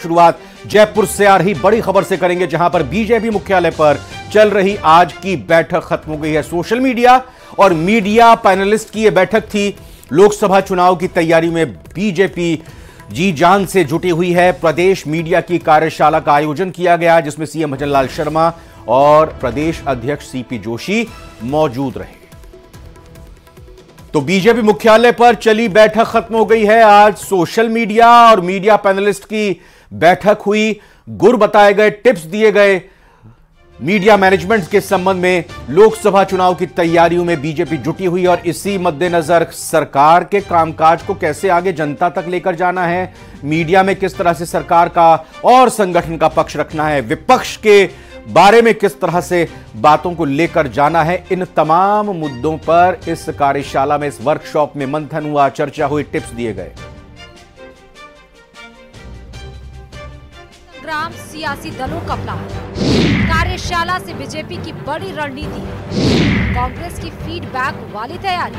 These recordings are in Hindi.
शुरुआत जयपुर से आ रही बड़ी खबर से करेंगे, जहां पर बीजेपी मुख्यालय पर चल रही आज की बैठक खत्म हो गई है। सोशल मीडिया और मीडिया पैनलिस्ट की यह बैठक थी। लोकसभा चुनाव की तैयारी में बीजेपी जी जान से जुटी हुई है। प्रदेश मीडिया की कार्यशाला का आयोजन किया गया, जिसमें सीएम भजन लाल शर्मा और प्रदेश अध्यक्ष सीपी जोशी मौजूद रहे। तो बीजेपी मुख्यालय पर चली बैठक खत्म हो गई है। आज सोशल मीडिया और मीडिया पैनलिस्ट की बैठक हुई। गुर बताए गए, टिप्स दिए गए। मीडिया मैनेजमेंट के संबंध में लोकसभा चुनाव की तैयारियों में बीजेपी जुटी हुई और इसी मद्देनजर सरकार के कामकाज को कैसे आगे जनता तक लेकर जाना है, मीडिया में किस तरह से सरकार का और संगठन का पक्ष रखना है, विपक्ष के बारे में किस तरह से बातों को लेकर जाना है, इन तमाम मुद्दों पर इस कार्यशाला में, इस वर्कशॉप में मंथन हुआ, चर्चा हुई, टिप्स दिए गए। संग्राम सियासी दलों का प्लान, कार्यशाला से बीजेपी की बड़ी रणनीति, कांग्रेस की फीडबैक वाली तैयारी।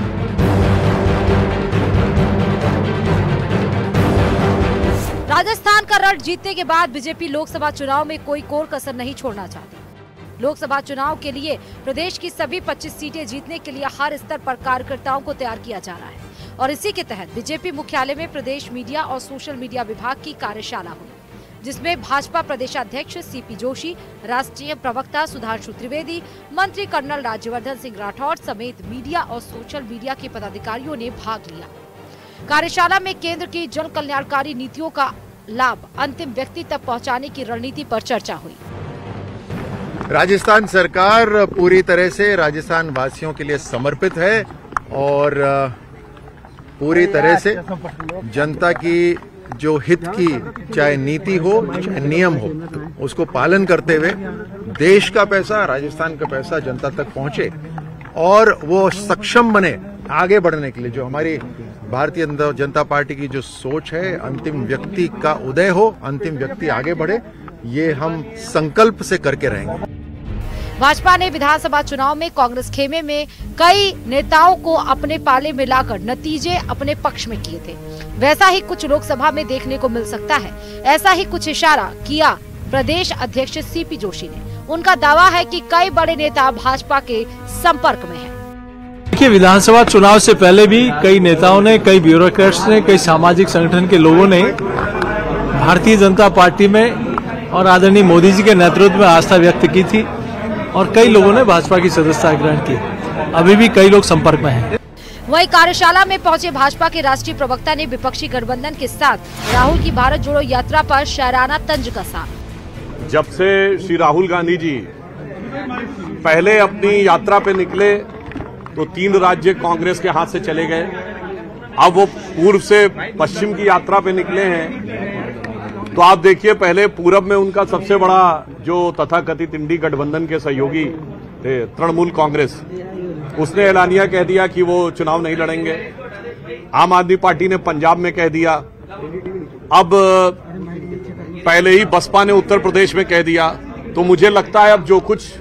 राजस्थान का रण जीतने के बाद बीजेपी लोकसभा चुनाव में कोई कोर कसर नहीं छोड़ना चाहती। लोकसभा चुनाव के लिए प्रदेश की सभी 25 सीटें जीतने के लिए हर स्तर पर कार्यकर्ताओं को तैयार किया जा रहा है और इसी के तहत बीजेपी मुख्यालय में प्रदेश मीडिया और सोशल मीडिया विभाग की कार्यशाला हुई, जिसमें भाजपा प्रदेशाध्यक्ष सीपी जोशी, राष्ट्रीय प्रवक्ता सुधांशु त्रिवेदी, मंत्री कर्नल राज्यवर्धन सिंह राठौड़ समेत मीडिया और सोशल मीडिया के पदाधिकारियों ने भाग लिया। कार्यशाला में केंद्र की जन कल्याणकारी नीतियों का लाभ अंतिम व्यक्ति तक पहुंचाने की रणनीति पर चर्चा हुई। राजस्थान सरकार पूरी तरह से राजस्थान वासियों के लिए समर्पित है और पूरी तरह से जनता की जो हित की चाहे नीति हो चाहे नियम हो, उसको पालन करते हुए देश का पैसा, राजस्थान का पैसा जनता तक पहुंचे और वो सक्षम बने आगे बढ़ने के लिए। जो हमारी भारतीय जनता पार्टी की जो सोच है, अंतिम व्यक्ति का उदय हो, अंतिम व्यक्ति आगे बढ़े, ये हम संकल्प से करके रहेंगे। भाजपा ने विधानसभा चुनाव में कांग्रेस खेमे में कई नेताओं को अपने पाले में लाकर नतीजे अपने पक्ष में किए थे। वैसा ही कुछ लोकसभा में देखने को मिल सकता है। ऐसा ही कुछ इशारा किया प्रदेश अध्यक्ष सीपी जोशी ने। उनका दावा है कि कई बड़े नेता भाजपा के संपर्क में हैं। देखिए, विधानसभा चुनाव से पहले भी कई नेताओं ने, कई ब्यूरोक्रेट्स ने, कई सामाजिक संगठन के लोगों ने भारतीय जनता पार्टी में और आदरणीय मोदी जी के नेतृत्व में आस्था व्यक्त की थी और कई लोगों ने भाजपा की सदस्यता ग्रहण की। अभी भी कई लोग संपर्क में हैं। वहीं कार्यशाला में पहुंचे भाजपा के राष्ट्रीय प्रवक्ता ने विपक्षी गठबंधन के साथ राहुल की भारत जोड़ो यात्रा पर शायराना तंज कसा। जब से श्री राहुल गांधी जी पहले अपनी यात्रा पे निकले तो 3 राज्य कांग्रेस के हाथ से चले गए। अब वो पूर्व से पश्चिम की यात्रा पे निकले हैं, तो आप देखिए, पहले पूरब में उनका सबसे बड़ा जो तथाकथित इंडी गठबंधन के सहयोगी थे तृणमूल कांग्रेस, उसने ऐलानिया कह दिया कि वो चुनाव नहीं लड़ेंगे। आम आदमी पार्टी ने पंजाब में कह दिया। अब पहले ही बसपा ने उत्तर प्रदेश में कह दिया। तो मुझे लगता है अब जो कुछ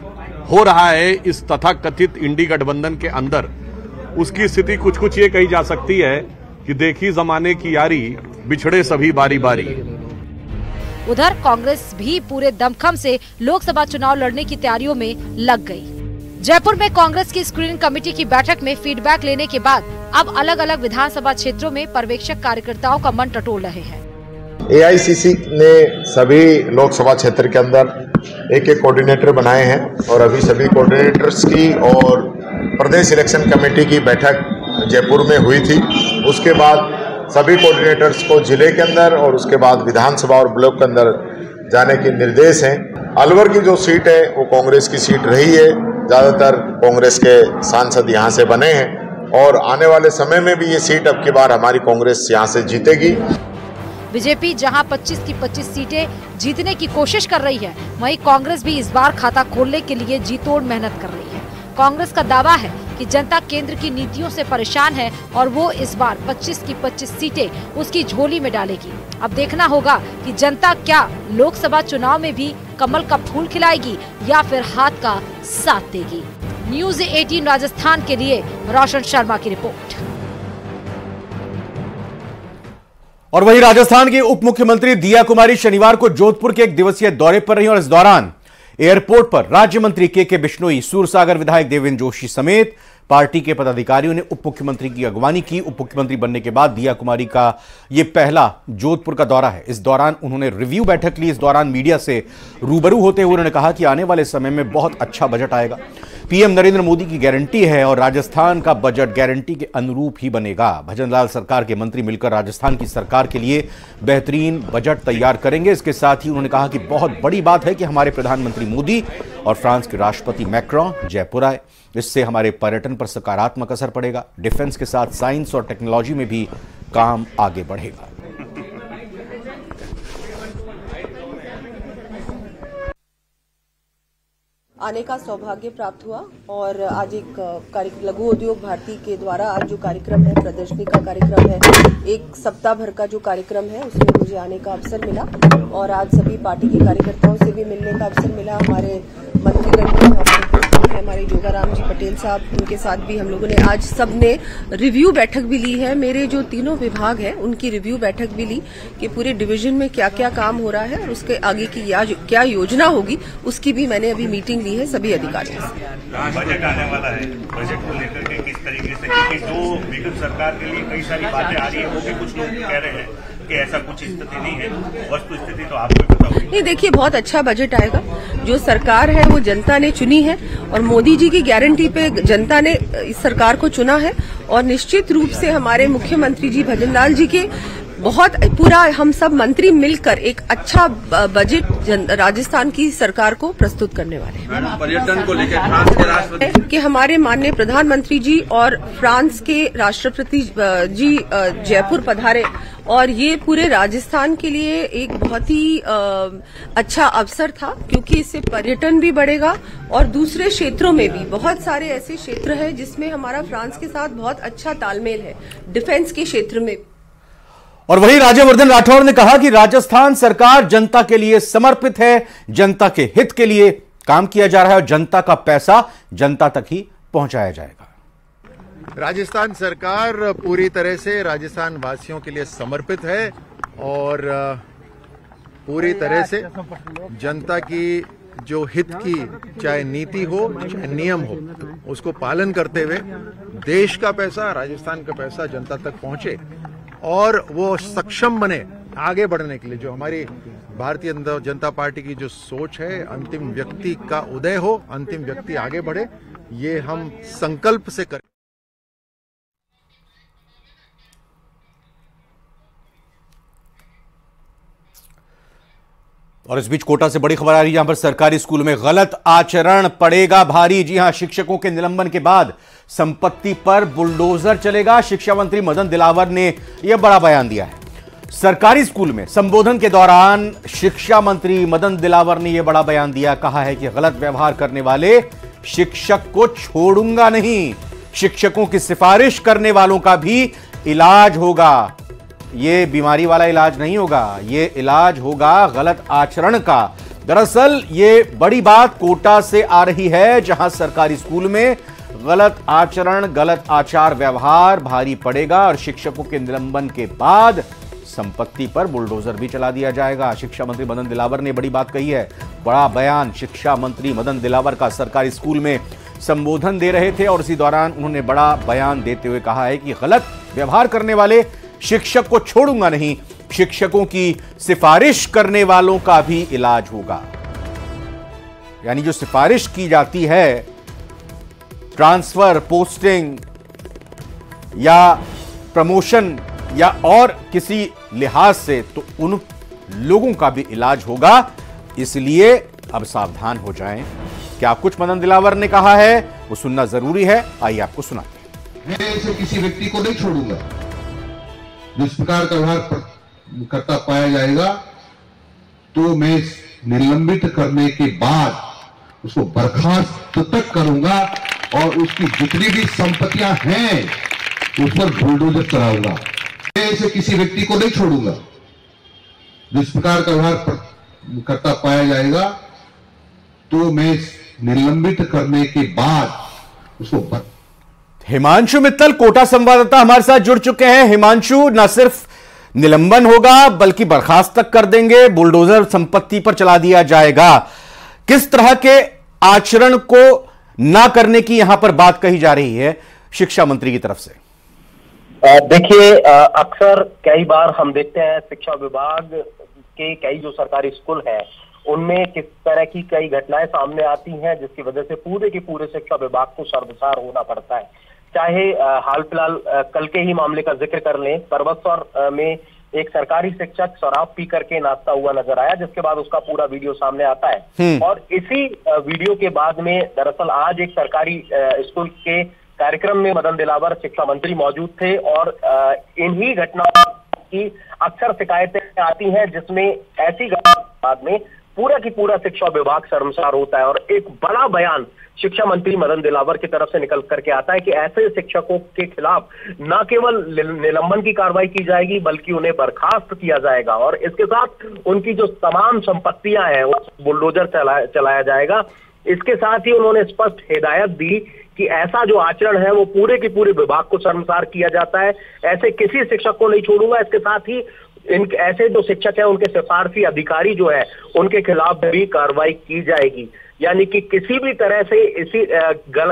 हो रहा है इस तथाकथित इंडी गठबंधन के अंदर, उसकी स्थिति कुछ कुछ ये कही जा सकती है कि देखी जमाने की यारी, बिछड़े सभी बारी बारी। उधर कांग्रेस भी पूरे दमखम से लोकसभा चुनाव लड़ने की तैयारियों में लग गई। जयपुर में कांग्रेस की स्क्रीनिंग कमेटी की बैठक में फीडबैक लेने के बाद अब अलग अलग विधानसभा क्षेत्रों में पर्यवेक्षक कार्यकर्ताओं का मन टटोल रहे हैं। AICC ने सभी लोकसभा क्षेत्र के अंदर एक कोऑर्डिनेटर बनाए हैं और अभी सभी कोऑर्डिनेटर्स की और प्रदेश इलेक्शन कमेटी की बैठक जयपुर में हुई थी। उसके बाद सभी कोऑर्डिनेटर्स को जिले के अंदर और उसके बाद विधानसभा और ब्लॉक के अंदर जाने के निर्देश हैं। अलवर की जो सीट है वो कांग्रेस की सीट रही है, ज्यादातर कांग्रेस के सांसद यहाँ से बने हैं और आने वाले समय में भी ये सीट अब की बार हमारी कांग्रेस यहाँ से जीतेगी। बीजेपी जहां 25 की 25 सीटें जीतने की कोशिश कर रही है, वहीं कांग्रेस भी इस बार खाता खोलने के लिए जी तोड़ मेहनत कर रही है। कांग्रेस का दावा है कि जनता केंद्र की नीतियों से परेशान है और वो इस बार 25 की 25 सीटें उसकी झोली में डालेगी। अब देखना होगा कि जनता क्या लोकसभा चुनाव में भी कमल का फूल खिलाएगी या फिर हाथ का साथ देगी। न्यूज़ 18 राजस्थान के लिए रोशन शर्मा की रिपोर्ट। और वहीं राजस्थान की उप मुख्यमंत्री दिया कुमारी शनिवार को जोधपुर के एक दिवसीय दौरे पर रही और इस दौरान एयरपोर्ट पर राज्य मंत्री के बिश्नोई, सूरसागर विधायक देवेंद्र जोशी समेत पार्टी के पदाधिकारियों ने उप मुख्यमंत्री की अगवानी की। उप मुख्यमंत्री बनने के बाद दिया कुमारी का यह पहला जोधपुर का दौरा है। इस दौरान उन्होंने रिव्यू बैठक ली। इस दौरान मीडिया से रूबरू होते हुए उन्होंने कहा कि आने वाले समय में बहुत अच्छा बजट आएगा। पीएम नरेंद्र मोदी की गारंटी है और राजस्थान का बजट गारंटी के अनुरूप ही बनेगा। भजनलाल सरकार के मंत्री मिलकर राजस्थान की सरकार के लिए बेहतरीन बजट तैयार करेंगे। इसके साथ ही उन्होंने कहा कि बहुत बड़ी बात है कि हमारे प्रधानमंत्री मोदी और फ्रांस के राष्ट्रपति मैक्रों जयपुर आए। इससे हमारे पर्यटन पर सकारात्मक असर पड़ेगा। डिफेंस के साथ साइंस और टेक्नोलॉजी में भी काम आगे बढ़ेगा। आने का सौभाग्य प्राप्त हुआ और आज एक लघु उद्योग भारती के द्वारा आज जो कार्यक्रम है, प्रदर्शनी का कार्यक्रम है, एक सप्ताह भर का जो कार्यक्रम है, उसमें मुझे आने का अवसर मिला और आज सभी पार्टी के कार्यकर्ताओं से भी मिलने का अवसर मिला। हमारे मंत्रीगण हमारे जोगाराम जी पटेल साहब, उनके साथ भी हम लोगों ने आज सबने रिव्यू बैठक भी ली है। मेरे जो तीनों विभाग हैं उनकी रिव्यू बैठक भी ली कि पूरे डिवीजन में क्या क्या काम हो रहा है और उसके आगे की क्या योजना होगी, उसकी भी मैंने अभी मीटिंग ली है सभी अधिकारियों से। बजट आने वाला है, बजट को लेकर के किस तरीके से, क्योंकि जो विगत सरकार के लिए कई सारी बातें आ रही है, वो भी कुछ लोग कह रहे हैं कि ऐसा कुछ स्थिति नहीं है, वस्तु स्थिति तो आपको पता होगी। नहीं, देखिए बहुत अच्छा बजट आएगा। जो सरकार है वो जनता ने चुनी है और मोदी जी की गारंटी पे जनता ने इस सरकार को चुना है और निश्चित रूप से हमारे मुख्यमंत्री जी भजनलाल जी के बहुत पूरा हम सब मंत्री मिलकर एक अच्छा बजट राजस्थान की सरकार को प्रस्तुत करने वाले हैं। पर्यटन को लेकर फ्रांस के राष्ट्रपति कि हमारे माननीय प्रधानमंत्री जी और फ्रांस के राष्ट्रपति जी जयपुर पधारे और ये पूरे राजस्थान के लिए एक बहुत ही अच्छा अवसर था, क्योंकि इससे पर्यटन भी बढ़ेगा और दूसरे क्षेत्रों में भी बहुत सारे ऐसे क्षेत्र हैं जिसमें हमारा फ्रांस के साथ बहुत अच्छा तालमेल है, डिफेंस के क्षेत्र में। और वहीं राज्यवर्धन राठौड़ ने कहा कि राजस्थान सरकार जनता के लिए समर्पित है, जनता के हित के लिए काम किया जा रहा है और जनता का पैसा जनता तक ही पहुंचाया जाएगा। राजस्थान सरकार पूरी तरह से राजस्थान वासियों के लिए समर्पित है और पूरी तरह से जनता की जो हित की चाहे नीति हो चाहे नियम हो, उसको पालन करते हुए देश का पैसा, राजस्थान का पैसा जनता तक पहुंचे और वो सक्षम बने आगे बढ़ने के लिए। जो हमारी भारतीय जनता पार्टी की जो सोच है, अंतिम व्यक्ति का उदय हो, अंतिम व्यक्ति आगे बढ़े, ये हम संकल्प से करें। और इस बीच कोटा से बड़ी खबर आ रही है, जहां पर सरकारी स्कूल में गलत आचरण पड़ेगा भारी। जी हां, शिक्षकों के निलंबन के बाद संपत्ति पर बुलडोजर चलेगा। शिक्षा मंत्री मदन दिलावर ने यह बड़ा बयान दिया है। सरकारी स्कूल में संबोधन के दौरान शिक्षा मंत्री मदन दिलावर ने यह बड़ा बयान दिया। कहा है कि गलत व्यवहार करने वाले शिक्षक को छोड़ूंगा नहीं, शिक्षकों की सिफारिश करने वालों का भी इलाज होगा। ये बीमारी वाला इलाज नहीं होगा, ये इलाज होगा गलत आचरण का। दरअसल ये बड़ी बात कोटा से आ रही है, जहां सरकारी स्कूल में गलत आचरण, गलत आचार व्यवहार भारी पड़ेगा और शिक्षकों के निलंबन के बाद संपत्ति पर बुलडोजर भी चला दिया जाएगा। शिक्षा मंत्री मदन दिलावर ने बड़ी बात कही है। बड़ा बयान शिक्षा मंत्री मदन दिलावर का सरकारी स्कूल में संबोधन दे रहे थे और इसी दौरान उन्होंने बड़ा बयान देते हुए कहा है कि गलत व्यवहार करने वाले शिक्षक को छोड़ूंगा नहीं, शिक्षकों की सिफारिश करने वालों का भी इलाज होगा। यानी जो सिफारिश की जाती है ट्रांसफर, पोस्टिंग या प्रमोशन या और किसी लिहाज से, तो उन लोगों का भी इलाज होगा। इसलिए अब सावधान हो जाएं। क्या कुछ मदन दिलावर ने कहा है वो सुनना जरूरी है, आइए आपको सुनाते हैं। मैं ऐसे किसी व्यक्ति को नहीं छोड़ूंगा जिस प्रकार का व्यवहार करता पाया जाएगा, तो मैं निलंबित करने के बाद उसको बर्खास्त तक करूंगा और उसकी जितनी भी संपत्तियां हैं उस पर बुलडोजर चलाऊंगा। मैं ऐसे किसी व्यक्ति को नहीं छोड़ूंगा जिस प्रकार का व्यवहार करता पाया जाएगा, तो मैं निलंबित करने के बाद उसको। हिमांशु मित्तल कोटा संवाददाता हमारे साथ जुड़ चुके हैं। हिमांशु, न सिर्फ निलंबन होगा बल्कि बर्खास्त तक कर देंगे, बुलडोजर संपत्ति पर चला दिया जाएगा। किस तरह के आचरण को ना करने की यहां पर बात कही जा रही है शिक्षा मंत्री की तरफ से? देखिए, अक्सर कई बार हम देखते हैं शिक्षा विभाग के कई जो सरकारी स्कूल हैं उनमें किस तरह की कई घटनाएं सामने आती हैं जिसकी वजह से पूरे के पूरे शिक्षा विभाग को शर्मसार होना पड़ता है। चाहे हाल फिलहाल कल के ही मामले का जिक्र कर लें, परबतसर में एक सरकारी शिक्षक शराब पी करके नाचता हुआ नजर आया, जिसके बाद उसका पूरा वीडियो सामने आता है। और इसी वीडियो के बाद में दरअसल आज एक सरकारी स्कूल के कार्यक्रम में मदन दिलावर शिक्षा मंत्री मौजूद थे और इन्हीं घटनाओं की अक्सर शिकायतें आती हैं जिसमें ऐसी बाद में पूरा की पूरा शिक्षा विभाग शर्मसार होता है। और एक बड़ा बयान शिक्षा मंत्री मदन दिलावर की तरफ से निकल करके आता है कि ऐसे शिक्षकों के खिलाफ न केवल निलंबन की कार्रवाई की जाएगी बल्कि उन्हें बर्खास्त किया जाएगा और इसके साथ उनकी जो तमाम संपत्तियां हैं वो बुलडोजर चलाया जाएगा। इसके साथ ही उन्होंने स्पष्ट हिदायत दी कि ऐसा जो आचरण है वो पूरे के पूरे विभाग को शर्मसार किया जाता है, ऐसे किसी शिक्षक को नहीं छोड़ूंगा। इसके साथ ही ऐसे जो शिक्षक हैं उनके सिफारशी अधिकारी जो है उनके खिलाफ भी कार्रवाई की जाएगी। यानी कि किसी भी तरह से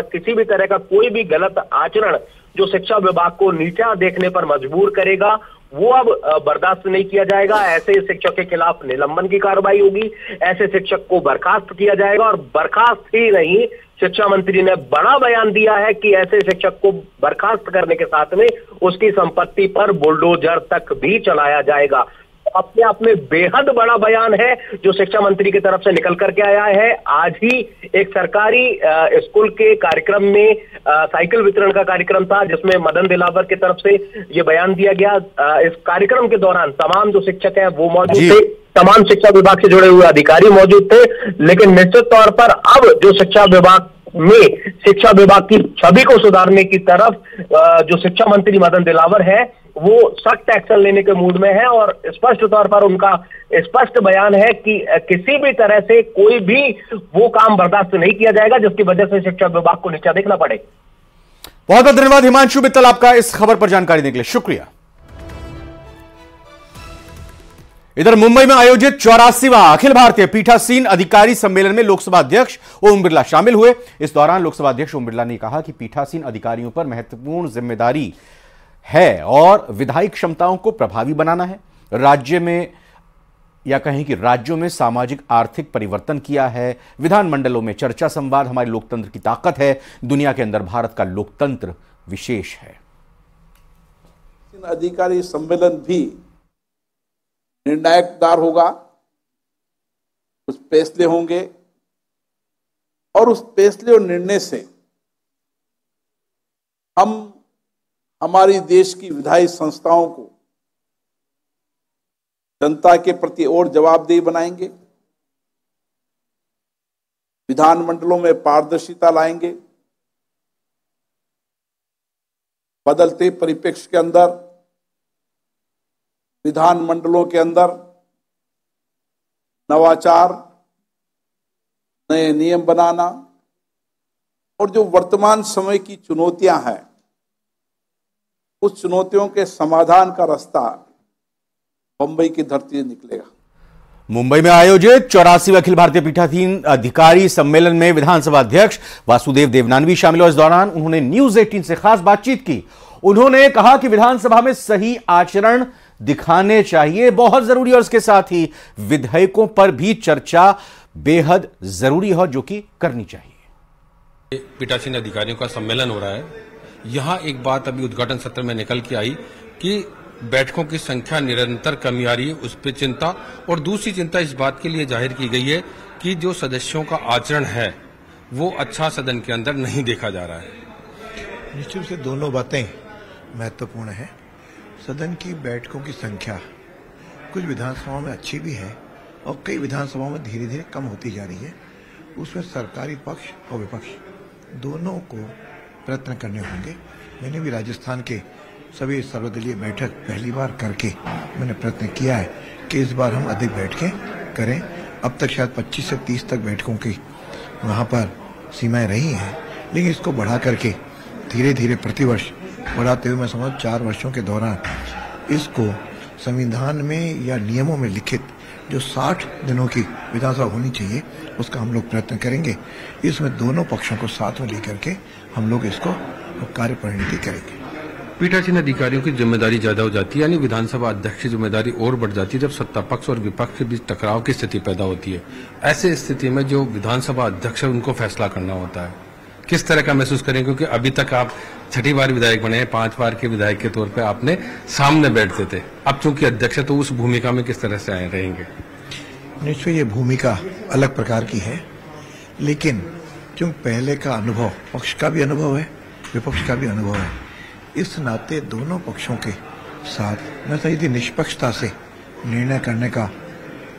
किसी भी तरह का कोई भी गलत आचरण जो शिक्षा विभाग को नीचा देखने पर मजबूर करेगा वो अब बर्दाश्त नहीं किया जाएगा। ऐसे शिक्षक के खिलाफ निलंबन की कार्रवाई होगी, ऐसे शिक्षक को बर्खास्त किया जाएगा और बर्खास्त ही नहीं, शिक्षा मंत्री ने बड़ा बयान दिया है कि ऐसे शिक्षक को बर्खास्त करने के साथ में उसकी संपत्ति पर बुलडोजर तक भी चलाया जाएगा। अपने आप में बेहद बड़ा बयान है जो शिक्षा मंत्री की तरफ से निकल करके आया है। आज ही एक सरकारी स्कूल के कार्यक्रम में साइकिल वितरण का कार्यक्रम था जिसमें मदन दिलावर की तरफ से ये बयान दिया गया। इस कार्यक्रम के दौरान तमाम जो शिक्षक हैं वो मौजूद थे, तमाम शिक्षा विभाग से जुड़े हुए अधिकारी मौजूद थे, लेकिन निश्चित तौर पर अब जो शिक्षा विभाग में शिक्षा विभाग की छवि को सुधारने की तरफ जो शिक्षा मंत्री मदन दिलावर है वो सख्त एक्शन लेने के मूड में है और स्पष्ट तौर पर उनका स्पष्ट बयान है कि किसी भी तरह से कोई भी वो काम बर्दाश्त नहीं किया जाएगा जिसकी वजह से शिक्षा विभाग को नीचा देखना पड़े। बहुत बहुत धन्यवाद हिमांशु मित्तल, आपका इस खबर पर जानकारी देने के लिए शुक्रिया। इधर मुंबई में आयोजित 84वां अखिल भारतीय पीठासीन अधिकारी सम्मेलन में लोकसभा अध्यक्ष ओम बिरला शामिल हुए। इस दौरान लोकसभा अध्यक्ष ओम बिरला ने कहा कि पीठासीन अधिकारियों पर महत्वपूर्ण जिम्मेदारी है और विधायी क्षमताओं को प्रभावी बनाना है। राज्य में या कहें कि राज्यों में सामाजिक आर्थिक परिवर्तन किया है। विधानमंडलों में चर्चा संवाद हमारे लोकतंत्र की ताकत है। दुनिया के अंदर भारत का लोकतंत्र विशेष है। अधिकारी सम्मेलन भी निर्णायकदार होगा, कुछ फैसले होंगे और उस फैसले और निर्णय से हम हमारी देश की विधायी संस्थाओं को जनता के प्रति और जवाबदेही बनाएंगे, विधानमंडलों में पारदर्शिता लाएंगे, बदलते परिप्रेक्ष्य के अंदर विधानमंडलों के अंदर नवाचार, नए नियम बनाना और जो वर्तमान समय की चुनौतियां हैं उस चुनौतियों के समाधान का रास्ता मुंबई की धरती से निकलेगा। मुंबई में आयोजित 84वें अखिल भारतीय पीठासीन अधिकारी सम्मेलन में विधानसभा अध्यक्ष वासुदेव देवनानी शामिल हुए। इस दौरान उन्होंने न्यूज 18 से खास बातचीत की। उन्होंने कहा कि विधानसभा में सही आचरण दिखाने चाहिए, बहुत जरूरी है, और इसके साथ ही विधेयकों पर भी चर्चा बेहद जरूरी है जो कि करनी चाहिए। पीठासीन अधिकारियों का सम्मेलन हो रहा है। यहां एक बात अभी उद्घाटन सत्र में निकल के आई कि बैठकों की संख्या निरंतर कमी आ रही है, उस पर चिंता, और दूसरी चिंता इस बात के लिए जाहिर की गई है कि जो सदस्यों का आचरण है वो अच्छा सदन के अंदर नहीं देखा जा रहा है। निश्चित रूप से दोनों बातें महत्वपूर्ण है। सदन की बैठकों की संख्या कुछ विधानसभाओं में अच्छी भी है और कई विधानसभाओं में धीरे धीरे कम होती जा रही है। उसमें सरकारी पक्ष और विपक्ष दोनों को प्रयत्न करने होंगे। मैंने भी राजस्थान के सभी सर्वदलीय बैठक पहली बार करके मैंने प्रयत्न किया है कि इस बार हम अधिक बैठकें करें। अब तक शायद 25 से 30 तक बैठकों की वहाँ पर सीमाएं रही हैं, लेकिन इसको बढ़ा करके धीरे धीरे प्रतिवर्ष बढ़ाते हुए मैं समझ 4 वर्षों के दौरान इसको संविधान में या नियमों में लिखित जो 60 दिनों की विधानसभा होनी चाहिए, उसका हम लोग प्रयत्न करेंगे। इसमें दोनों पक्षों को साथ में लेकर के हम लोग इसको कार्य परिणति करेंगे। पीठासीन अधिकारियों की जिम्मेदारी ज्यादा हो जाती है, यानी विधानसभा अध्यक्ष की जिम्मेदारी और बढ़ जाती है जब सत्ता पक्ष और विपक्ष के बीच टकराव की स्थिति पैदा होती है। ऐसे स्थिति में जो विधानसभा अध्यक्ष है उनको फैसला करना होता है। किस तरह का महसूस करें, क्योंकि अभी तक आप 6ठी बार विधायक बने हैं, 5 बार के विधायक के तौर पे आपने सामने बैठते थे, अब चूंकि अध्यक्ष है तो उस भूमिका में किस तरह से आए रहेंगे? निश्चय ये भूमिका अलग प्रकार की है, लेकिन जो पहले का अनुभव, पक्ष का भी अनुभव है, विपक्ष का भी अनुभव है, इस नाते दोनों पक्षों के साथ न तो यदि निष्पक्षता से निर्णय करने का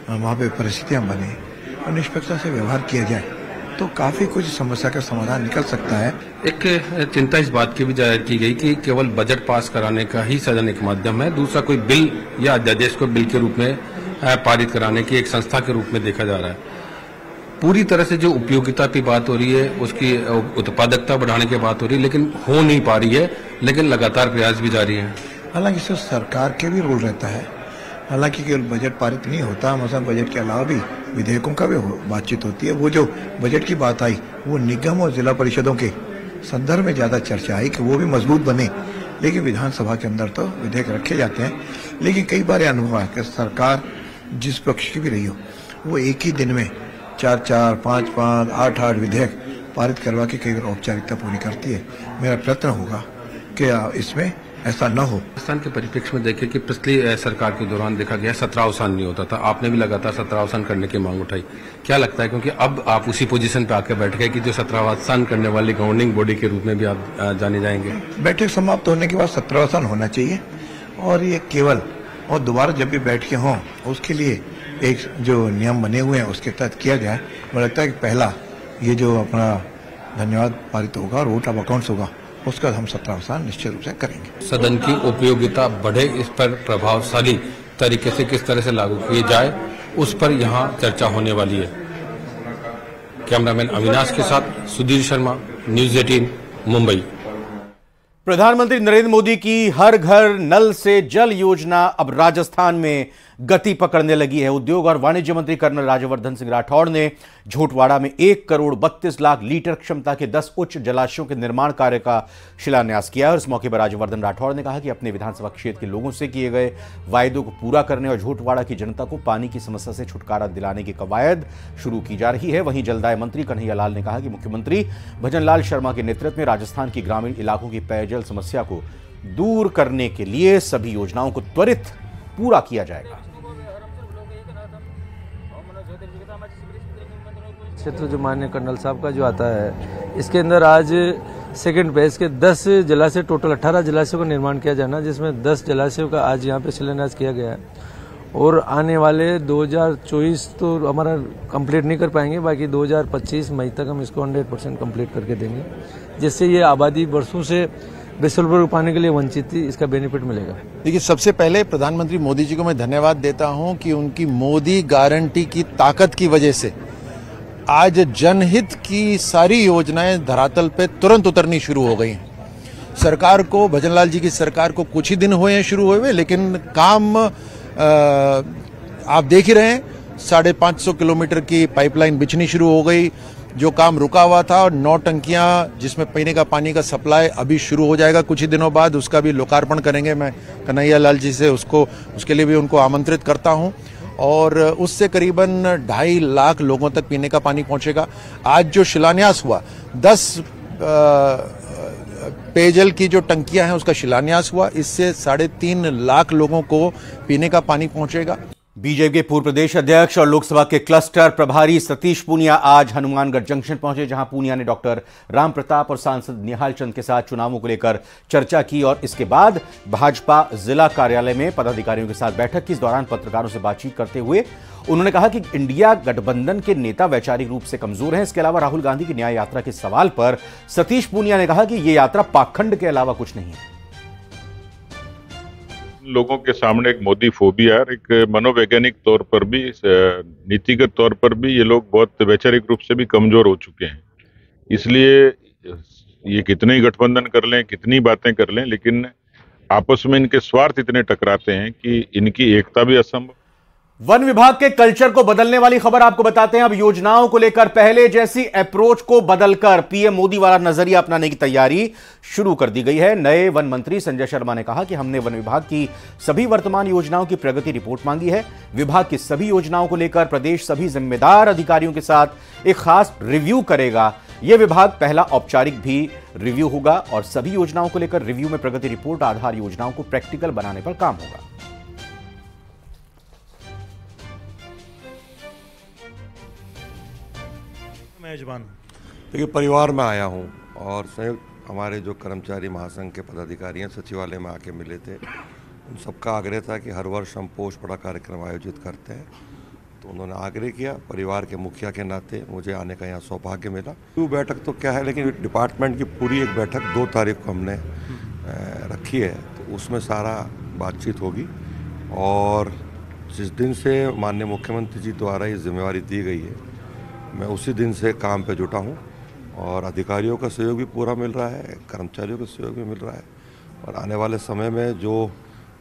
वहाँ पे परिस्थितियाँ बने और निष्पक्षता से व्यवहार किया जाए तो काफी कुछ समस्या का समाधान निकल सकता है। एक चिंता इस बात की भी जाहिर की गई कि केवल बजट पास कराने का ही सदन एक माध्यम है, दूसरा कोई बिल या अध्यादेश को बिल के रूप में पारित कराने की एक संस्था के रूप में देखा जा रहा है। पूरी तरह से जो उपयोगिता की बात हो रही है, उसकी उत्पादकता बढ़ाने की बात हो रही है, लेकिन हो नहीं पा रही है, लेकिन लगातार प्रयास भी जारी है। हालांकि इसमें सरकार के भी रोल रहता है, हालांकि केवल बजट पारित नहीं होता, मतलब बजट के अलावा भी विधेयकों का भी बातचीत होती है। वो जो बजट की बात आई वो निगम और जिला परिषदों के संदर्भ में ज्यादा चर्चा आई कि वो भी मजबूत बने, लेकिन विधानसभा के अंदर तो विधेयक रखे जाते हैं। लेकिन कई बार अनुभव है कि सरकार जिस पक्ष की भी रही हो वो एक ही दिन में 4-4, 5-5, 8-8 विधेयक पारित करवा के कई बार औपचारिकता पूरी करती है। मेरा प्रयत्न होगा कि इसमें ऐसा न हो। राजस्थान के परिप्रेक्ष्य में देखें कि पिछली सरकार के दौरान देखा गया 17 अवसान नहीं होता था, आपने भी लगातार 17 अवसान करने की मांग उठाई। क्या लगता है, क्योंकि अब आप उसी पोजीशन पे आकर बैठ गए कि जो 17 अवसान करने वाली गवर्निंग बॉडी के रूप में भी आप जाने जाएंगे? बैठक समाप्त होने के बाद 17 अवसान होना चाहिए और ये केवल और दोबारा जब भी बैठ के हों उसके लिए एक जो नियम बने हुए हैं उसके तहत किया जाए। मुझे लगता है कि पहला ये जो अपना धन्यवाद पारित होगा और वोट ऑफ अकाउंट्स होगा उसका हम 17 अवसान निश्चित रूप से करेंगे। सदन की उपयोगिता बढ़े, इस पर प्रभावशाली तरीके से किस तरह से लागू किए जाए उस पर यहाँ चर्चा होने वाली है। कैमरामैन अविनाश के साथ सुधीर शर्मा, न्यूज 18 मुंबई। प्रधानमंत्री नरेंद्र मोदी की हर घर नल से जल योजना अब राजस्थान में गति पकड़ने लगी है। उद्योग और वाणिज्य मंत्री कर्नल राज्यवर्धन सिंह राठौड़ ने झोटवाड़ा में 1 करोड़ 32 लाख लीटर क्षमता के 10 उच्च जलाशयों के निर्माण कार्य का शिलान्यास किया और इस मौके पर राज्यवर्धन राठौड़ ने कहा कि अपने विधानसभा क्षेत्र के लोगों से किए गए वायदों को पूरा करने और झोटवाड़ा की जनता को पानी की समस्या से छुटकारा दिलाने की कवायद शुरू की जा रही है। वहीं जलदाय मंत्री कन्हैया लाल ने कहा कि मुख्यमंत्री भजनलाल शर्मा के नेतृत्व में राजस्थान की ग्रामीण इलाकों की पेयजल समस्या को दूर करने के लिए सभी योजनाओं को त्वरित पूरा किया जाएगा। क्षेत्र जो माननीय कर्नल साहब का जो आता है, इसके अंदर आज सेकंड फेज के 10 जलाशय, टोटल 18 जलाशयों का निर्माण किया जाना, जिसमें 10 जलाशयों का आज यहाँ पे शिलान्यास किया गया है और आने वाले 2024 तो हमारा कंप्लीट नहीं कर पाएंगे, बाकी 2025 मई तक हम इसको 100% कंप्लीट करके देंगे, जिससे ये आबादी वर्षों से बिसलपुर पाने के लिए वंचित थी, इसका बेनिफिट मिलेगा। देखिए, सबसे पहले प्रधानमंत्री मोदी जी को मैं धन्यवाद देता हूं कि उनकी मोदी गारंटी की ताकत की वजह से आज जनहित की सारी योजनाएं धरातल पे तुरंत उतरनी शुरू हो गई हैं। सरकार को, भजनलाल जी की सरकार को कुछ ही दिन हुए हैं शुरू हुए, लेकिन काम आप देख ही रहे हैं। 550 किलोमीटर की पाइपलाइन बिछनी शुरू हो गई, जो काम रुका हुआ था, और 9 टंकियां जिसमें पीने का पानी का सप्लाई अभी शुरू हो जाएगा कुछ ही दिनों बाद, उसका भी लोकार्पण करेंगे। मैं कन्हैया लाल जी से उसके लिए भी उनको आमंत्रित करता हूं और उससे करीबन 2.5 लाख लोगों तक पीने का पानी पहुंचेगा। आज जो शिलान्यास हुआ, 10 पेयजल की जो टंकियां हैं उसका शिलान्यास हुआ, इससे 3.5 लाख लोगों को पीने का पानी पहुंचेगा। बीजेपी के पूर्व प्रदेश अध्यक्ष और लोकसभा के क्लस्टर प्रभारी सतीश पूनिया आज हनुमानगढ़ जंक्शन पहुंचे, जहां पूनिया ने डॉक्टर राम प्रताप और सांसद निहाल चंद के साथ चुनावों को लेकर चर्चा की और इसके बाद भाजपा जिला कार्यालय में पदाधिकारियों के साथ बैठक की। इस दौरान पत्रकारों से बातचीत करते हुए उन्होंने कहा कि इंडिया गठबंधन के नेता वैचारिक रूप से कमजोर हैं। इसके अलावा राहुल गांधी की न्याय यात्रा के सवाल पर सतीश पूनिया ने कहा कि यह यात्रा पाखंड के अलावा कुछ नहीं है। लोगों के सामने एक मोदी फोबिया, एक मनोवैज्ञानिक तौर पर भी, नीतिगत तौर पर भी ये लोग बहुत वैचारिक रूप से भी कमजोर हो चुके हैं। इसलिए ये कितने ही गठबंधन कर लें, कितनी बातें कर लें, लेकिन आपस में इनके स्वार्थ इतने टकराते हैं कि इनकी एकता भी असंभव। वन विभाग के कल्चर को बदलने वाली खबर आपको बताते हैं। अब योजनाओं को लेकर पहले जैसी अप्रोच को बदलकर पीएम मोदी वाला नजरिया अपनाने की तैयारी शुरू कर दी गई है। नए वन मंत्री संजय शर्मा ने कहा कि हमने वन विभाग की सभी वर्तमान योजनाओं की प्रगति रिपोर्ट मांगी है। विभाग की सभी योजनाओं को लेकर प्रदेश सभी जिम्मेदार अधिकारियों के साथ एक खास रिव्यू करेगा। यह विभाग पहला औपचारिक भी रिव्यू होगा और सभी योजनाओं को लेकर रिव्यू में प्रगति रिपोर्ट आधार योजनाओं को प्रैक्टिकल बनाने पर काम होगा। मेजबान देखिए, परिवार में आया हूं और संयुक्त हमारे जो कर्मचारी महासंघ के पदाधिकारी हैं सचिवालय में आके मिले थे। उन सबका आग्रह था कि हर वर्ष हम पोष बड़ा कार्यक्रम आयोजित करते हैं, तो उन्होंने आग्रह किया। परिवार के मुखिया के नाते मुझे आने का यहाँ सौभाग्य मिला। वो बैठक तो क्या है, लेकिन डिपार्टमेंट की पूरी एक बैठक 2 तारीख को हमने रखी है, तो उसमें सारा बातचीत होगी। और जिस दिन से माननीय मुख्यमंत्री जी द्वारा ये जिम्मेवारी दी गई है, मैं उसी दिन से काम पे जुटा हूँ और अधिकारियों का सहयोग भी पूरा मिल रहा है, कर्मचारियों का सहयोग भी मिल रहा है। और आने वाले समय में जो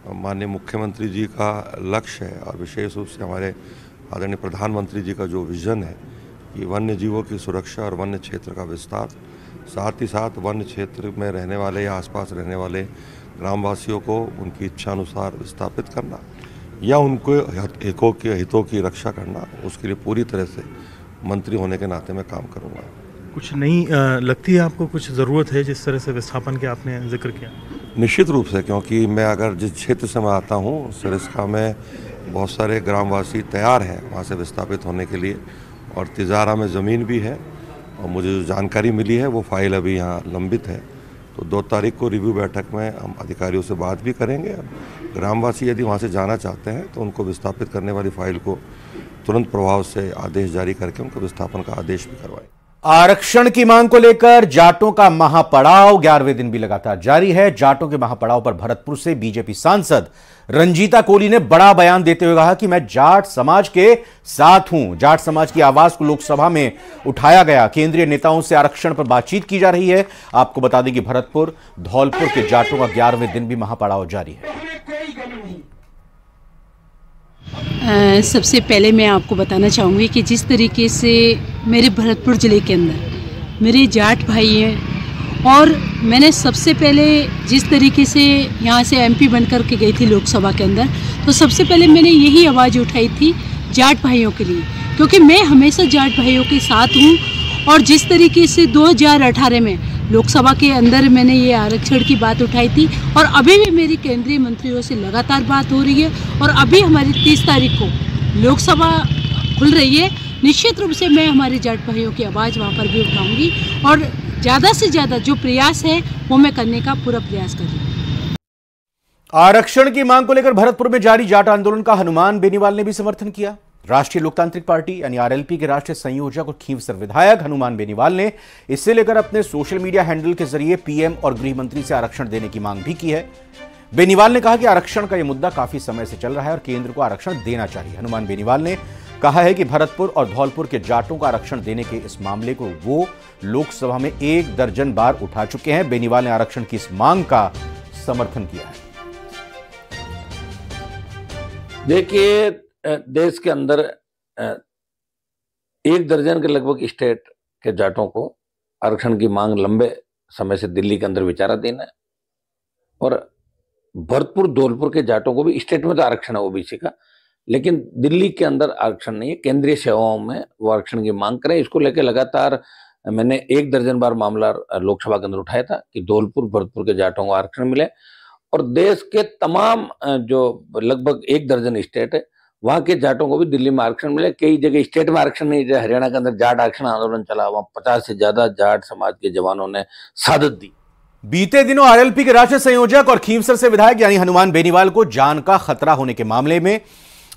माननीय मुख्यमंत्री जी का लक्ष्य है और विशेष रूप से हमारे आदरणीय प्रधानमंत्री जी का जो विजन है कि वन्य जीवों की सुरक्षा और वन्य क्षेत्र का विस्तार, साथ ही साथ वन्य क्षेत्र में रहने वाले या आसपास रहने वाले ग्रामवासियों को उनकी इच्छा अनुसार विस्थापित करना या उनको हितों की रक्षा करना, उसके लिए पूरी तरह से मंत्री होने के नाते मैं काम करूंगा। कुछ नई लगती है आपको, कुछ ज़रूरत है जिस तरह से विस्थापन के आपने जिक्र किया? निश्चित रूप से, क्योंकि मैं अगर जिस क्षेत्र से मैं आता हूँ सरिस्का में बहुत सारे ग्रामवासी तैयार हैं वहाँ से विस्थापित होने के लिए, और तिजारा में ज़मीन भी है। और मुझे जो जानकारी मिली है वो फाइल अभी यहाँ लंबित है, तो 2 तारीख को रिव्यू बैठक में हम अधिकारियों से बात भी करेंगे। ग्रामवासी यदि वहाँ से जाना चाहते हैं तो उनको विस्थापित करने वाली फाइल को तुरंत प्रभाव से आदेश जारी करके उनको विस्थापन का आदेश भी करवाएं। आरक्षण की मांग को लेकर जाटों का महापड़ाव 11वें दिन भी लगातार जारी है। जाटों के महापड़ाव पर भरतपुर से बीजेपी सांसद रंजीता कोली ने बड़ा बयान देते हुए कहा कि मैं जाट समाज के साथ हूं। जाट समाज की आवाज को लोकसभा में उठाया गया। केंद्रीय नेताओं से आरक्षण पर बातचीत की जा रही है। आपको बता दें कि भरतपुर धौलपुर के जाटों का 11वें दिन भी महापड़ाव जारी है। सबसे पहले मैं आपको बताना चाहूँगी कि जिस तरीके से मेरे भरतपुर ज़िले के अंदर मेरे जाट भाई हैं, और मैंने सबसे पहले जिस तरीके से यहाँ से एमपी बनकर के गई थी लोकसभा के अंदर, तो सबसे पहले मैंने यही आवाज़ उठाई थी जाट भाइयों के लिए, क्योंकि मैं हमेशा जाट भाइयों के साथ हूँ। और जिस तरीके से 2018 में लोकसभा के अंदर मैंने ये आरक्षण की बात उठाई थी, और अभी भी मेरी केंद्रीय मंत्रियों से लगातार बात हो रही है, और अभी हमारी 30 तारीख को लोकसभा खुल रही है। निश्चित रूप से मैं हमारे जाट भाइयों की आवाज़ वहाँ पर भी उठाऊंगी, और ज़्यादा से ज़्यादा जो प्रयास है वो मैं करने का पूरा प्रयास करूँगी। आरक्षण की मांग को लेकर भरतपुर में जारी जाट आंदोलन का हनुमान बेनीवाल ने भी समर्थन किया। राष्ट्रीय लोकतांत्रिक पार्टी यानी आरएलपी के राष्ट्रीय संयोजक और खींवसर विधायक हनुमान बेनीवाल ने इससे लेकर अपने सोशल मीडिया हैंडल के जरिए पीएम और गृह मंत्री से आरक्षण देने की मांग भी की है। बेनीवाल ने कहा कि आरक्षण का यह मुद्दा काफी समय से चल रहा है और केंद्र को आरक्षण देना चाहिए। हनुमान बेनीवाल ने कहा है कि भरतपुर और धौलपुर के जाटों को आरक्षण देने के इस मामले को वो लोकसभा में 1 दर्जन बार उठा चुके हैं। बेनीवाल ने आरक्षण की इस मांग का समर्थन किया है। देखिए, देश के अंदर 1 दर्जन के लगभग स्टेट के जाटों को आरक्षण की मांग लंबे समय से दिल्ली के अंदर विचाराधीन है, और भरतपुर धौलपुर के जाटों को भी स्टेट में तो आरक्षण है ओबीसी का, लेकिन दिल्ली के अंदर आरक्षण नहीं है। केंद्रीय सेवाओं में वो आरक्षण की मांग करें। इसको लेकर लगातार मैंने 1 दर्जन बार मामला लोकसभा के अंदर उठाया था कि धौलपुर भरतपुर के जाटों को आरक्षण मिले, और देश के तमाम जो लगभग 1 दर्जन स्टेट है वहां के जाटों को भी दिल्ली में आरक्षण मिले। कई जगह स्टेट में आरक्षण नहीं, जैसे हरियाणा के अंदर जाट आरक्षण आंदोलन चला, वहां 50 से ज्यादा जाट समाज के जवानों ने शहादत दी। बीते दिनों आरएलपी के राष्ट्रीय संयोजक और खींवसर से विधायक यानी हनुमान बेनीवाल को जान का खतरा होने के मामले में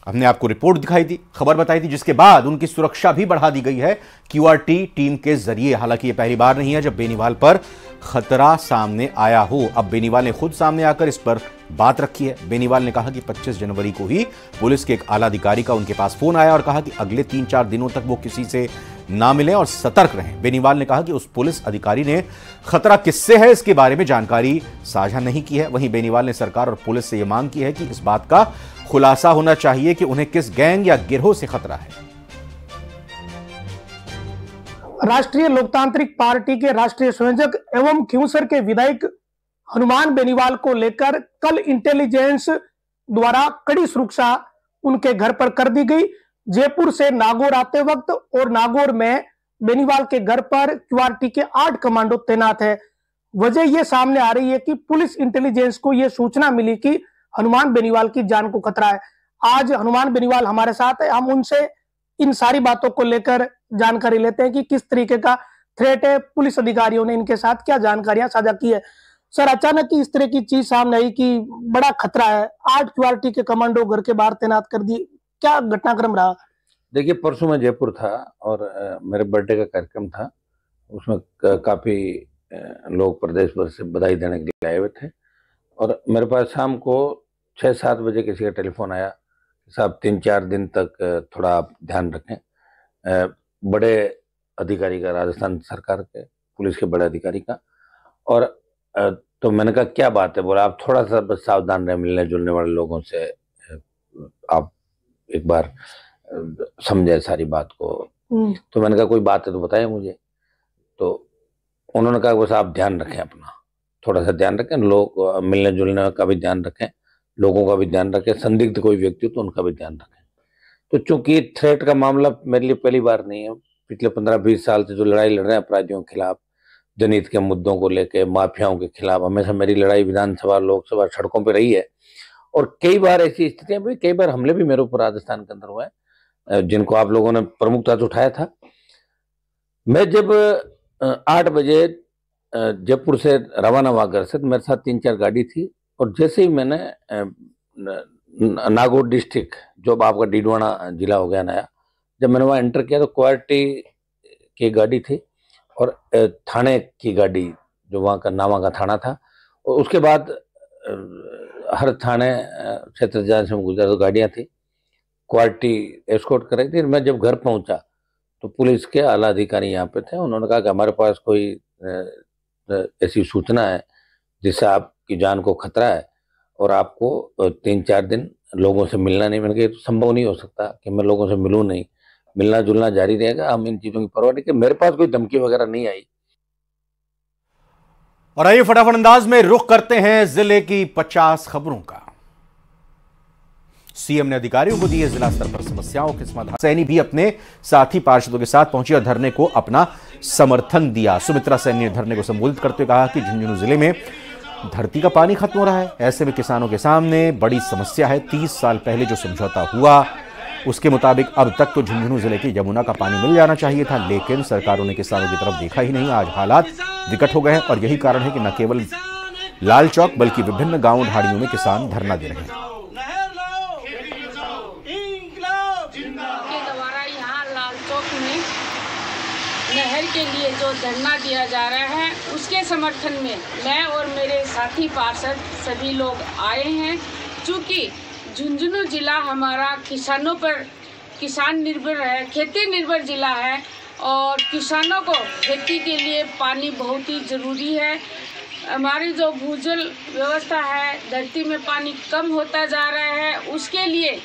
हमने आपको रिपोर्ट दिखाई थी, खबर बताई थी, जिसके बाद उनकी सुरक्षा भी बढ़ा दी गई है क्यूआरटी टीम के जरिए। हालांकि यह पहली बार नहीं है जब बेनीवाल पर खतरा सामने आया हो। अब बेनीवाल ने खुद सामने आकर इस पर बात रखी है। बेनीवाल ने कहा कि 25 जनवरी को ही पुलिस के एक आला अधिकारी का उनके पास फोन आया और कहा कि अगले 3-4 दिनों तक वो किसी से ना मिलें और सतर्क रहें। बेनीवाल ने कहा कि उस पुलिस अधिकारी ने खतरा किससे है इसके बारे में जानकारी साझा नहीं की है। वहीं बेनीवाल ने सरकार और पुलिस से यह मांग की है कि इस बात का खुलासा होना चाहिए कि उन्हें किस गैंग या गिरोह से खतरा है। राष्ट्रीय लोकतांत्रिक पार्टी के राष्ट्रीय संयोजक एवं खींवसर के विधायक हनुमान बेनीवाल को लेकर कल इंटेलिजेंस द्वारा कड़ी सुरक्षा उनके घर पर कर दी गई। जयपुर से नागौर आते वक्त और नागौर में बेनीवाल के घर पर क्यूआरटी के 8 कमांडो तैनात है। वजह यह सामने आ रही है कि पुलिस इंटेलिजेंस को यह सूचना मिली कि हनुमान बेनीवाल की जान को खतरा है। आज हनुमान बेनीवाल हमारे साथ है, हम उनसे इन सारी बातों को लेकर जानकारी लेते हैं कि किस तरीके का थ्रेट है, पुलिस अधिकारियों ने इनके साथ क्या जानकारियां साझा की है। सर, अचानक ही इस तरह की चीज सामने आई कि बड़ा खतरा है, 8 क्यूआरटी के कमांडो घर के बाहर तैनात कर दिए, क्या घटनाक्रम रहा? देखिए, परसों मैं जयपुर था और मेरे बर्थडे का कार्यक्रम था। उसमें काफी लोग प्रदेश भर से बधाई देने के लिए आए हुए थे और मेरे पास शाम को 6-7 बजे किसी का टेलीफोन आया, साहब 3-4 दिन तक थोड़ा आप ध्यान रखें। बड़े अधिकारी का, राजस्थान सरकार के पुलिस के बड़े अधिकारी का। और तो मैंने कहा क्या बात है? बोला आप थोड़ा सा बस सावधान रहे, मिलने जुलने वाले लोगों से आप एक बार समझे सारी बात को। तो मैंने कहा कोई बात है तो बताइए मुझे। तो उन्होंने कहा बस आप ध्यान रखें, अपना थोड़ा सा ध्यान रखें, लोग मिलने जुलने का भी ध्यान रखें, लोगों का भी ध्यान रखें, संदिग्ध कोई व्यक्ति हो तो उनका भी ध्यान रखें। तो चूंकि थ्रेट का मामला मेरे लिए पहली बार नहीं है, पिछले 15-20 साल से जो लड़ाई लड़ रहे हैं अपराधियों के खिलाफ, जनहित के मुद्दों को लेकर, माफियाओं के खिलाफ, हमेशा मेरी लड़ाई विधानसभा, लोकसभा, सड़कों पर रही है। और कई बार ऐसी स्थितियां भी, कई बार हमले भी मेरे ऊपर राजस्थान के अंदर हुए हैं, जिनको आप लोगों ने प्रमुखता से उठाया था। मैं जब 8 बजे जयपुर से रवाना हुआ घर से, तो मेरे साथ 3-4 गाड़ी थी और जैसे ही मैंने नागौर डिस्ट्रिक्ट, जो आपका डीडवाना जिला हो गया नया, जब मैंने वहाँ एंटर किया तो क्वार्टी की गाड़ी थी और थाने की गाड़ी, जो वहाँ का नावा का थाना था, और उसके बाद हर थाने क्षेत्र जहाँ से गुजरा तो गाड़ियाँ थी, क्वार्टी एस्कॉर्ट कर रही थी। मैं जब घर पहुंचा तो पुलिस के आला अधिकारी यहाँ पे थे। उन्होंने कहा कि हमारे पास कोई ऐसी सूचना है जिससे आपकी जान को खतरा है और आपको 3-4 दिन लोगों से मिलना नहीं। मैंने कहा तो संभव नहीं हो सकता कि मैं लोगों से मिलूं नहीं, मिलना जुलना जारी रहेगा, हम इन चीजों की परवाह नहीं करते। मेरे पास कोई धमकी वगैरह नहीं आई। और आइए फटाफट अंदाज में रुख करते हैं जिले की 50 खबरों का। सीएम ने अधिकारियों को दिए जिला स्तर पर समस्याओं के समाधान। सैनी भी अपने साथी पार्षदों के साथ पहुंची और धरने को अपना समर्थन दिया। सुमित्रा सैनी ने धरने को संबोधित करते हुए कहा कि झुंझुनू जिले में धरती का पानी खत्म हो रहा है, ऐसे में किसानों के सामने बड़ी समस्या है। 30 साल पहले जो समझौता हुआ उसके मुताबिक अब तक तो झुंझुनू जिले की यमुना का पानी मिल जाना चाहिए था, लेकिन सरकारों ने किसानों की तरफ देखा ही नहीं। आज हालात विकट हो गए हैं और यही कारण है कि न केवल लाल चौक बल्कि विभिन्न गांव ढाड़ियों में किसान धरना दे रहे हैं। नहर के लिए जो धरना दिया जा रहा है उसके समर्थन में मैं और मेरे साथी पार्षद सभी लोग आए हैं। चूँकि झुंझुनू जिला हमारा किसानों पर, किसान निर्भर है, खेती निर्भर जिला है और किसानों को खेती के लिए पानी बहुत ही ज़रूरी है। हमारी जो भूजल व्यवस्था है, धरती में पानी कम होता जा रहा है, उसके लिए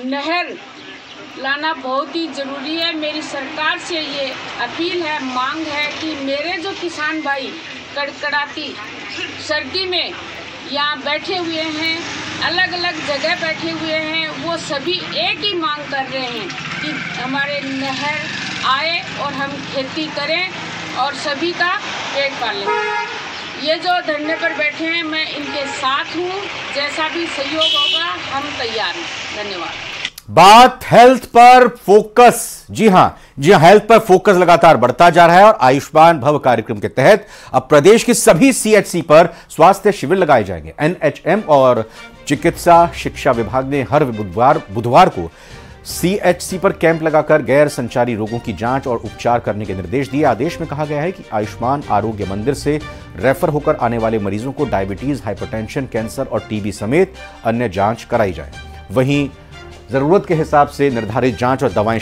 नहर लाना बहुत ही ज़रूरी है। मेरी सरकार से ये अपील है, मांग है कि मेरे जो किसान भाई कड़कड़ाती सर्दी में यहाँ बैठे हुए हैं, अलग अलग जगह बैठे हुए हैं, वो सभी एक ही मांग कर रहे हैं कि हमारे नहर आए और हम खेती करें और सभी का पेट पालें। ये जो धरने पर बैठे हैं मैं इनके साथ हूँ, जैसा भी सहयोग होगा हम तैयार हैं। धन्यवाद। बात हेल्थ पर फोकस। जी हां, हेल्थ पर फोकस लगातार बढ़ता जा रहा है और आयुष्मान भव कार्यक्रम के तहत अब प्रदेश की सभी सीएचसी पर स्वास्थ्य शिविर लगाए जाएंगे। एनएचएम और चिकित्सा शिक्षा विभाग ने हर बुधवार को सीएचसी पर कैंप लगाकर गैर संचारी रोगों की जांच और उपचार करने के निर्देश दिए। आदेश में कहा गया है कि आयुष्मान आरोग्य मंदिर से रेफर होकर आने वाले मरीजों को डायबिटीज, हाइपरटेंशन, कैंसर और टीबी समेत अन्य जांच कराई जाए। वहीं जरूरत के हिसाब से निर्धारित जांच और दवाएं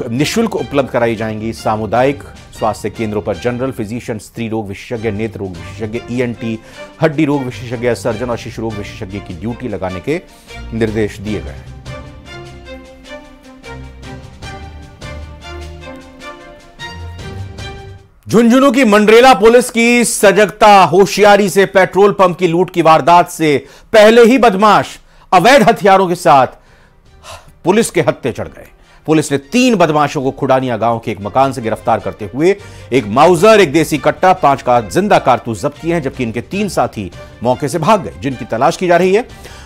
निःशुल्क उपलब्ध कराई जाएंगी। सामुदायिक स्वास्थ्य केंद्रों पर जनरल फिजिशियन, स्त्री रोग विशेषज्ञ, नेत्र रोग विशेषज्ञ, ईएनटी, हड्डी रोग विशेषज्ञ, सर्जन और शिशु रोग विशेषज्ञ की ड्यूटी लगाने के निर्देश दिए गए हैं। झुंझुनू की मंडरेला पुलिस की सजगता, होशियारी से पेट्रोल पंप की लूट की वारदात से पहले ही बदमाश अवैध हथियारों के साथ पुलिस के हत्थे चढ़ गए। पुलिस ने 3 बदमाशों को खुडानिया गांव के एक मकान से गिरफ्तार करते हुए एक माउजर, एक देसी कट्टा, 5 का जिंदा कारतूस जब्त किए हैं, जबकि इनके 3 साथी मौके से भाग गए, जिनकी तलाश की जा रही है।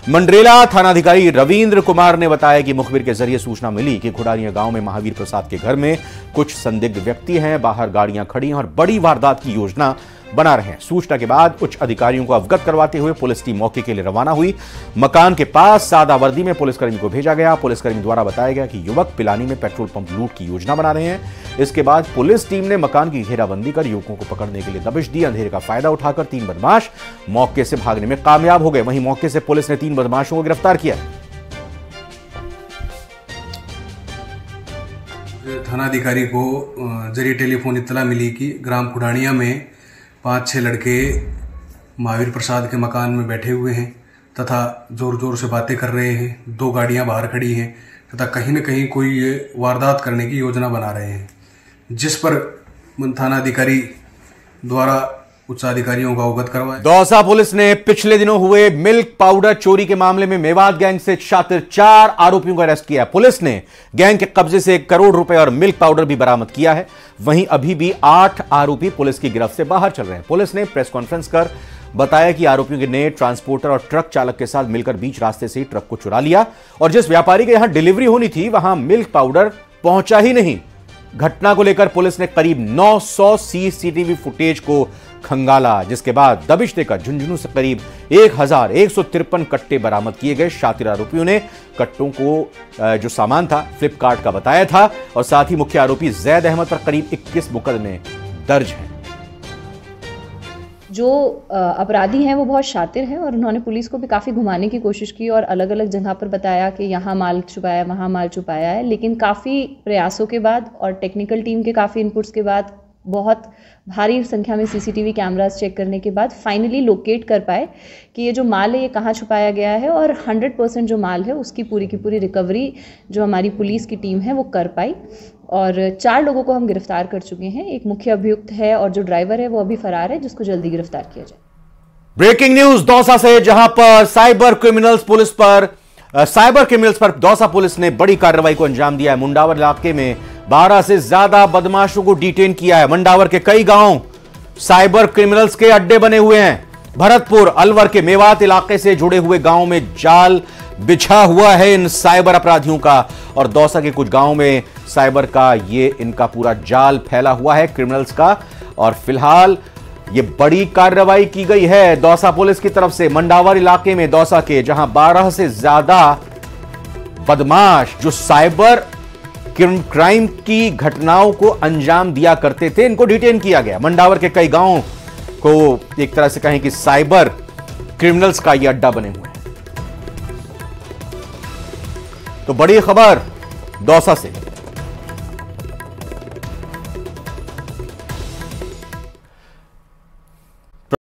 मंडरेला थानाधिकारी रविंद्र कुमार ने बताया कि मुखबिर के जरिए सूचना मिली कि खुडानिया गांव में महावीर प्रसाद के घर में कुछ संदिग्ध व्यक्ति हैं, बाहर गाड़ियां खड़ी हैं और बड़ी वारदात की योजना बना रहे हैं। सूचना के बाद उच्च अधिकारियों को अवगत करवाते हुए पुलिस टीम मौके के लिए रवाना हुई। मकान के पास सादा वर्दी में पुलिसकर्मी को भेजा गया। पुलिसकर्मी द्वारा बताया गया कि युवक पिलानी में पेट्रोल पंप लूट की योजना बना रहे हैं। इसके बाद पुलिस टीम ने मकान की घेराबंदी कर युवकों को पकड़ने के लिए दबिश दी। अंधेरे का फायदा उठाकर 3 बदमाश मौके से भागने में कामयाब हो गए। वहीं मौके से पुलिस ने 3 बदमाशों को गिरफ्तार किया। थानाधिकारी को जरिए टेलीफोन इत्तला मिली कि ग्राम खुडानिया में 5-6 लड़के महावीर प्रसाद के मकान में बैठे हुए हैं तथा जोर जोर से बातें कर रहे हैं। 2 गाड़ियां बाहर खड़ी हैं तथा कहीं न कहीं कोई वारदात करने की योजना बना रहे हैं, जिस पर थानाधिकारी द्वारा उच्चाधिकारियों को अवगत करवाया। दौसा पुलिस ने पिछले दिनों हुए मिल्क पाउडर चोरी के मामले में मेवात गैंग से शातिर 4 आरोपियों को अरेस्ट किया है। पुलिस ने गैंग के कब्जे से 1 करोड़ रुपए और मिल्क पाउडर भी बरामद किया है। वहीं अभी भी 8 आरोपी पुलिस की गिरफ्त से बाहर चल रहे हैं। पुलिस ने प्रेस कॉन्फ्रेंस कर बताया कि आरोपियों ने ट्रांसपोर्टर और ट्रक चालक के साथ मिलकर बीच रास्ते से ही ट्रक को चुरा लिया और जिस व्यापारी के यहां डिलीवरी होनी थी वहां मिल्क पाउडर पहुंचा ही नहीं। घटना को लेकर पुलिस ने करीब 900 सीसीटीवी फुटेज को खंगाला, जिसके बाद दबिश देकर झुंझुनू से करीब 1153 कट्टे बरामद किए गए। शातिर आरोपियों ने कट्टों को जो सामान था फ्लिपकार्ट का बताया था और साथ ही मुख्य आरोपी जैद अहमद पर करीब 21 मुकदमे दर्ज हैं। जो अपराधी हैं वो बहुत शातिर हैं और उन्होंने पुलिस को भी काफ़ी घुमाने की कोशिश की और अलग अलग जगह पर बताया कि यहाँ माल छुपाया, वहाँ माल छुपाया है, लेकिन काफ़ी प्रयासों के बाद और टेक्निकल टीम के काफ़ी इनपुट्स के बाद, बहुत भारी संख्या में सीसीटीवी कैमरास चेक करने के बाद फाइनली लोकेट कर पाए कि ये जो माल है ये कहाँ छुपाया गया है और 100% जो माल है उसकी पूरी की पूरी रिकवरी जो हमारी पुलिस की टीम है वो कर पाई और 4 लोगों को हम गिरफ्तार कर चुके हैं। एक मुख्य अभियुक्त है और जो ड्राइवर है वो अभी फरार है, जिसको जल्दी गिरफ्तार किया जाए। ब्रेकिंग न्यूज दौसा से, जहां पर साइबर क्रिमिनल्स पर दौसा पुलिस ने बड़ी कार्रवाई को अंजाम दिया है। मुंडावर इलाके में 12 से ज्यादा बदमाशों को डिटेन किया है। मुंडावर के कई गांव साइबर क्रिमिनल्स के अड्डे बने हुए हैं। भरतपुर, अलवर के मेवात इलाके से जुड़े हुए गांवों में जाल बिछा हुआ है इन साइबर अपराधियों का और दौसा के कुछ गांवों में साइबर का इनका पूरा जाल फैला हुआ है क्रिमिनल्स का। और फिलहाल ये बड़ी कार्रवाई की गई है दौसा पुलिस की तरफ से मंडावर इलाके में, दौसा के, जहां 12 से ज्यादा बदमाश जो साइबर क्राइम की घटनाओं को अंजाम दिया करते थे, इनको डिटेन किया गया। मंडावर के कई गांवों को एक तरह से कहें कि साइबर क्रिमिनल्स का यह अड्डा बने हुए हैं। तो बड़ी खबर दौसा से।